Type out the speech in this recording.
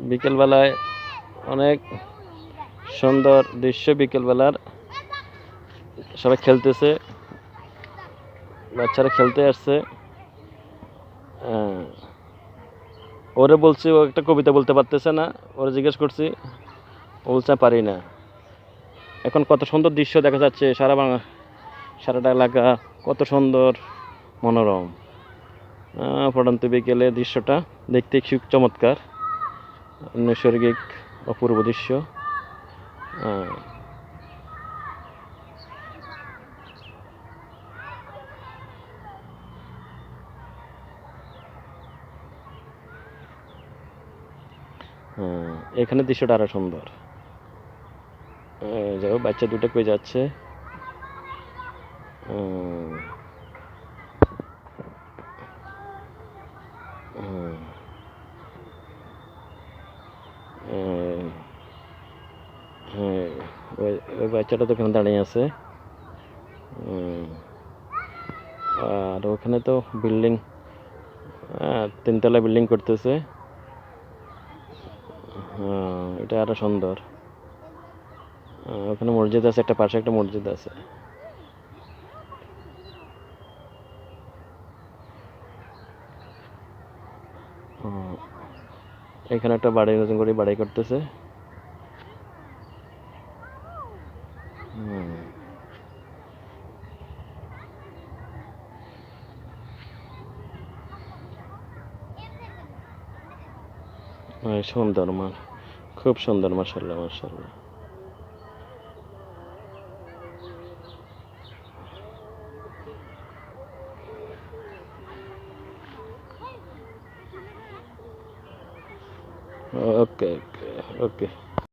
বিকেলবেলায় অনেক সুন্দর দৃশ্য। বিকেলবেলার সবাই খেলতেছে, বাচ্চারা খেলতে আসছে। ওরে বলছি, ও একটা কবিতা বলতে পারতেছে না, ওরে জিজ্ঞেস করছি, ও বলছে পারি না। এখন কত সুন্দর দৃশ্য দেখা যাচ্ছে, সারাটা এলাকা কত সুন্দর মনোরম। পড়ন্ত বিকেলে দৃশ্যটা দেখতে খুব চমৎকার, নৈসর্গিক অপূর্ব দৃশ্য। এখানে দৃশ্যটা আরো সুন্দর। যাই হোক, বাচ্চা দুটো কই যাচ্ছে। হ্যাঁ, ওই বাচ্চাটা তো ওখানে দাঁড়িয়ে আছে। আর ওখানে তো বিল্ডিং, 3 তলা বিল্ডিং করতেছে। এটা আরো সুন্দর। ওখানে মসজিদ আছে, একটা পাশে একটা মসজিদ আছে। এখানে একটা বাড়ি, নতুন করে বাড়ি করতেছে। সুন্দর, খুব সুন্দর, মাশাআল্লাহ মাশাআল্লাহ। ওকে ওকে ওকে।